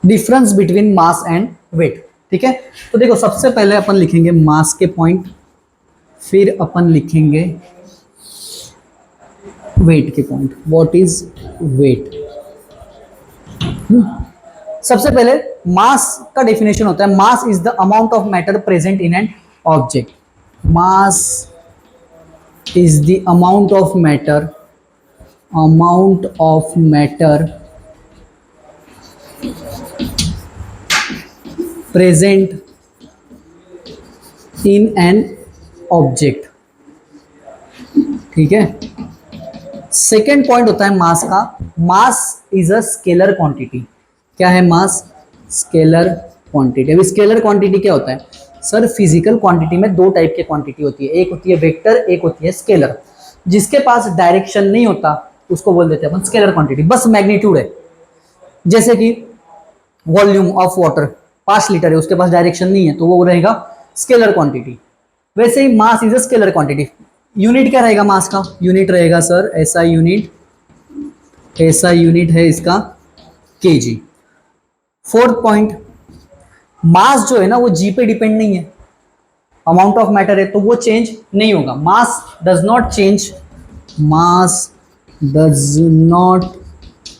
Difference between mass and weight. ठीक है, तो देखो सबसे पहले अपन लिखेंगे मास के पॉइंट, फिर अपन लिखेंगे वेट के पॉइंट। What is wait? सबसे पहले मास का डेफिनेशन होता है, mass is the amount of matter present in an object. Mass is the amount of matter present in an object. ठीक है, सेकेंड पॉइंट होता है मास का, mass is a scalar quantity. क्या है मास? Scalar quantity. अब scalar quantity क्या होता है सर? फिजिकल क्वांटिटी में दो टाइप की क्वांटिटी होती है, एक होती है वेक्टर, एक होती है स्केलर। जिसके पास डायरेक्शन नहीं होता उसको बोल देते हैं अपन स्केलर क्वांटिटी, बस मैग्नीट्यूड है। जैसे कि वॉल्यूम ऑफ वाटर 5 लीटर है, उसके पास डायरेक्शन नहीं है तो वो रहेगा स्केलर क्वांटिटी। वैसे ही mass is a scalar quantity. Unit क्या रहेगा मास का? यूनिट रहेगा सर ऐसा यूनिट है इसका केजी। फोर्थ पॉइंट, मास जो है ना वो जी पे डिपेंड नहीं है, अमाउंट ऑफ मैटर है तो वो चेंज नहीं होगा। Mass does not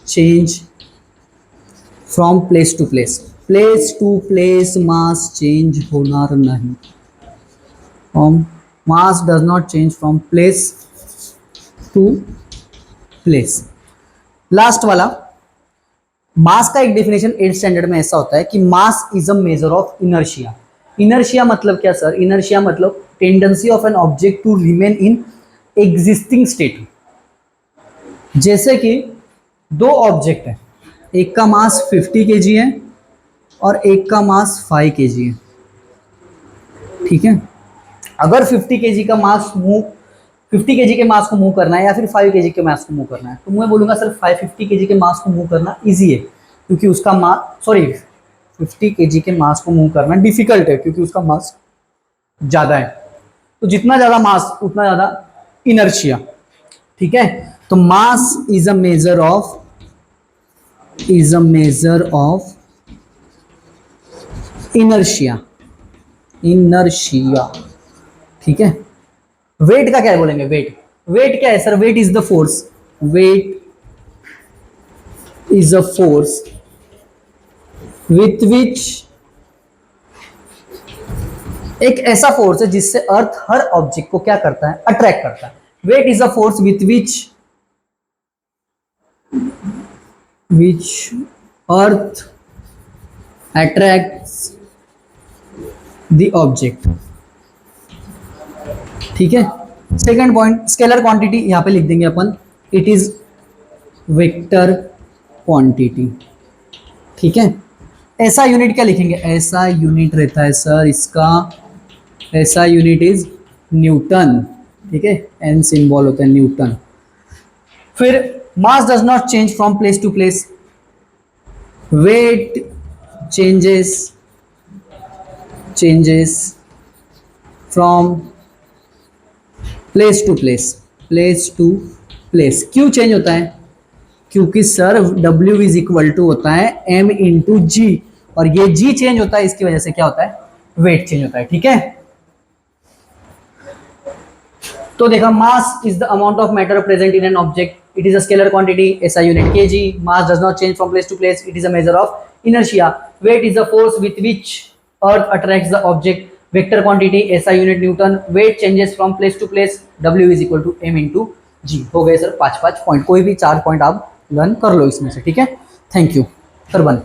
change from place to place mass change होणार नहीं। Mass does not change from place to place. Last वाला, मास का एक डेफिनेशन 8th स्टैंडर्ड में ऐसा होता है कि mass is a measure of inertia. Inertia मतलब क्या सर? इनर्शिया मतलब tendency of an object to remain in existing state. जैसे कि दो ऑब्जेक्ट है, एक का मास 50 kg है और एक का मास 5 kg है। ठीक है, अगर 50 kg का मास 50 kg के मास को मूव करना है या फिर 5 kg के मास को मूव करना है, तो मैं बोलूंगा सर 550 kg के मास को मूव करना इजी है क्योंकि उसका मास 50 kg के मास को मूव करना डिफिकल्ट है क्योंकि उसका मास ज्यादा है। तो जितना ज्यादा मास उतना ज्यादा इनर्शिया। ठीक है, तो mass is a measure of inertia. ठीक है, वेट का क्या बोलेंगे? वेट क्या है sir? Weight is the force with which, एक ऐसा फोर्स है जिससे अर्थ हर ऑब्जेक्ट को क्या करता है? अट्रैक्ट करता है। Weight is a force with which earth attracts the object. ठीक है, सेकंड पॉइंट, स्केलर क्वांटिटी यहां पे लिख देंगे अपन, इट इज वेक्टर क्वांटिटी। ठीक है, ऐसा यूनिट क्या लिखेंगे? ऐसा यूनिट रहता है सर इसका, ऐसा यूनिट इज न्यूटन। ठीक है, एन सिंबल होता है न्यूटन। फिर mass does not change from place to place, weight changes from place to place. क्यों चेंज होता है? क्योंकि sir W is equal to होता है M इंटू जी, और ये G चेंज होता है, इसकी वजह से क्या होता है? वेट चेंज होता है। ठीक है, तो देखा, mass is the amount of matter present in an object, it is a scalar quantity, ऐसा unit KG. Mass does not change from place to place, it is a measure of inertia. Weight is the force with which earth attracts the object, vector quantity, ऐसा unit newton. Weight changes from place to place, W is equal to M into G. हो गए sir 5 point, कोई भी 4 point आप learn कर लो इसमें से। ठीक है, थैंक यू सर। 1